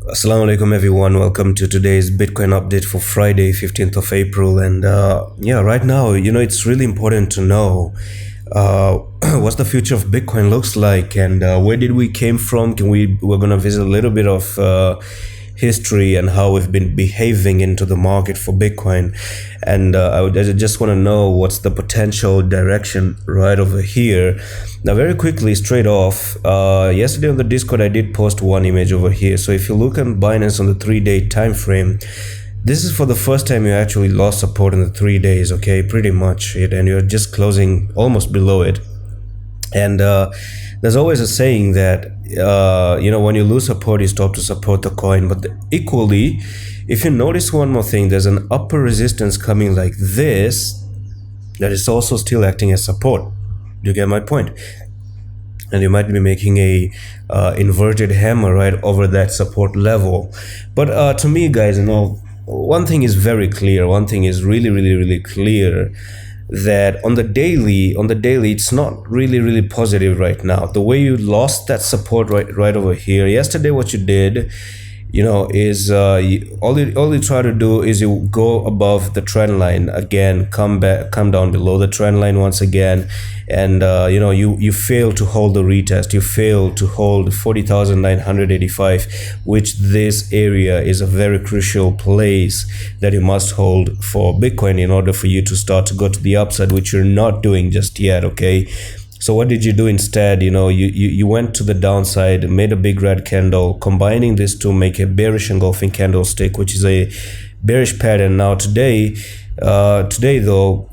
Assalamu alaikum everyone. Welcome to today's Bitcoin update for Friday, 15th of April. And yeah, right now, it's really important to know uh, what's the future of Bitcoin looks like and where did we came from. We're going to visit a little bit of history and how we've been behaving into the market for Bitcoin. And I just want to know what's the potential direction right over here. Now, very quickly, straight off, yesterday on the Discord, I did post one image over here. So if you look on Binance on the 3-day time frame, this is for the first time you actually lost support in the 3 days, okay? Pretty much it, and you're just closing almost below it. And there's always a saying that when you lose support, you stop to support the coin. But equally, if you notice one more thing, there's an upper resistance coming like this that is also still acting as support. You get my point? And you might be making a inverted hammer right over that support level. But to me, guys, one thing is very clear. One thing is really clear, that on the daily it's not really positive right now. The way you lost that support right over here yesterday, what you did, is all you try to do is you go above the trend line again, come down below the trend line once again, and you fail to hold the retest. You fail to hold 40,985, which this area is a very crucial place that you must hold for Bitcoin in order for you to start to go to the upside, which you're not doing just yet. Okay, so what did you do instead? You went to the downside, made a big red candle, combining this to make a bearish engulfing candlestick, which is a bearish pattern. Now today though,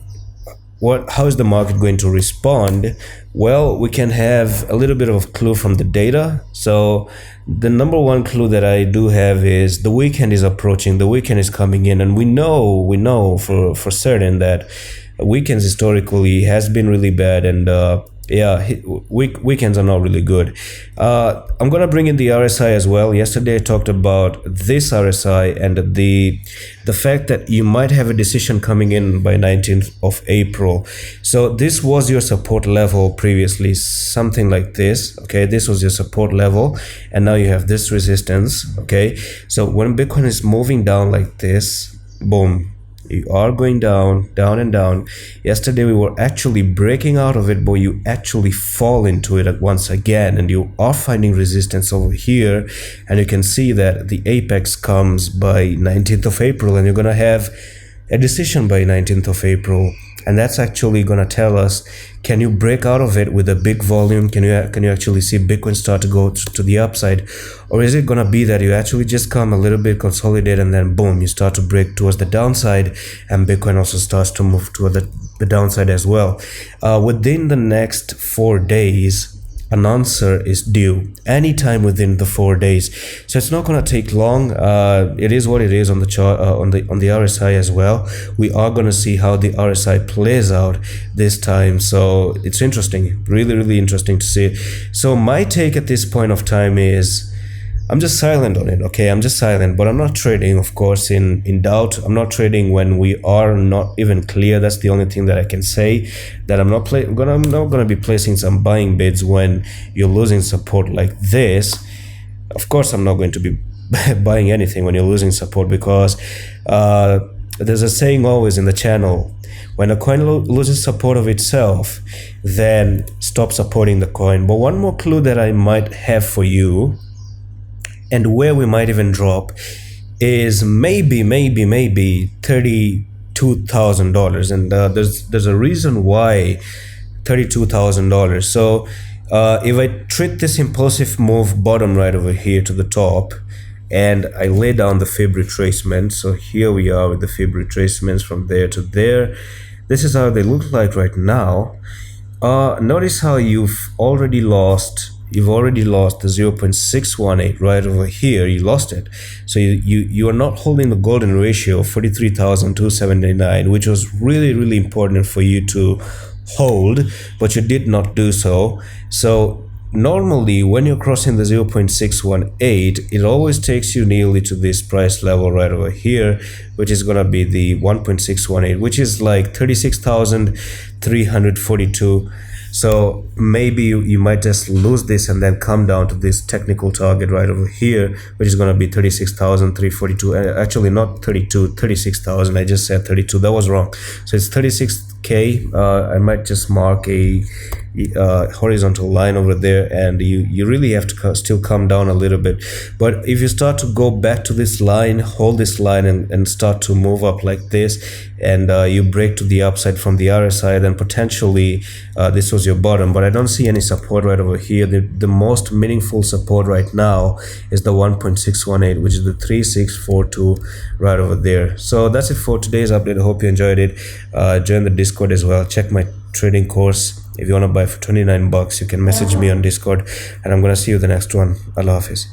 how is the market going to respond? Well, we can have a little bit of a clue from the data. So the number one clue that I do have is the weekend is approaching, the weekend is coming in, and we know for certain that weekends historically has been really bad, and weekends are not really good. I'm gonna bring in the RSI as well. Yesterday I talked about this RSI and the fact that you might have a decision coming in by 19th of April. So this was your support level previously, something like this. Okay, this was your support level, and now you have this resistance. Okay, so when Bitcoin is moving down like this, boom, you are going down and down. Yesterday we were actually breaking out of it, but you actually fall into it once again, and you are finding resistance over here, and you can see that the apex comes by 19th of April, and you're gonna have a decision by 19th of April, and that's actually gonna tell us, can you break out of it with a big volume? Can you actually see Bitcoin start to go to the upside, or is it gonna be that you actually just come a little bit, consolidate, and then boom, you start to break towards the downside, and Bitcoin also starts to move toward the downside as well? Within the next 4 days, an answer is due anytime within the 4 days, so it's not going to take long. It is what it is on the chart, on the RSI as well. We are going to see how the RSI plays out this time, so it's interesting, really interesting to see. So my take at this point of time is, I'm just silent on it. Okay, I'm just silent, but I'm not trading, of course, in doubt. I'm not trading when we are not even clear. That's the only thing that I can say, that I'm not gonna be placing some buying bids when you're losing support like this. Of course, I'm not going to be buying anything when you're losing support, because there's a saying always in the channel: when a coin loses support of itself, then stop supporting the coin. But one more clue that I might have for you, and where we might even drop, is maybe $32,000, and there's a reason why $32,000. So if I treat this impulsive move bottom right over here to the top, and I lay down the fib retracement, so here we are with the fib retracements from there to there. This is how they look like right now. Notice how you've already lost the 0.618 right over here. You lost it. So you are not holding the golden ratio of 43,279, which was really important for you to hold, but you did not do so. So normally when you're crossing the 0.618, it always takes you nearly to this price level right over here, which is gonna be the 1.618, which is like 36,342 So maybe you might just lose this and then come down to this technical target right over here, which is going to be 36,342. Actually not 32, 36,000. I just said 32. That was wrong. So it's 36k. I might just mark a horizontal line over there, and you really have to still come down a little bit. But if you start to go back to this line, hold this line, and start to move up like this, and you break to the upside from the RSI, then potentially this was your bottom. But I don't see any support right over here. The most meaningful support right now is the 1.618, which is the 3642 right over there. So that's it for today's update. I hope you enjoyed it. Join the Discord as well. Check my trading course. If you want to buy for $29, you can message me on Discord, and I'm gonna see you the next one. Allah Hafiz.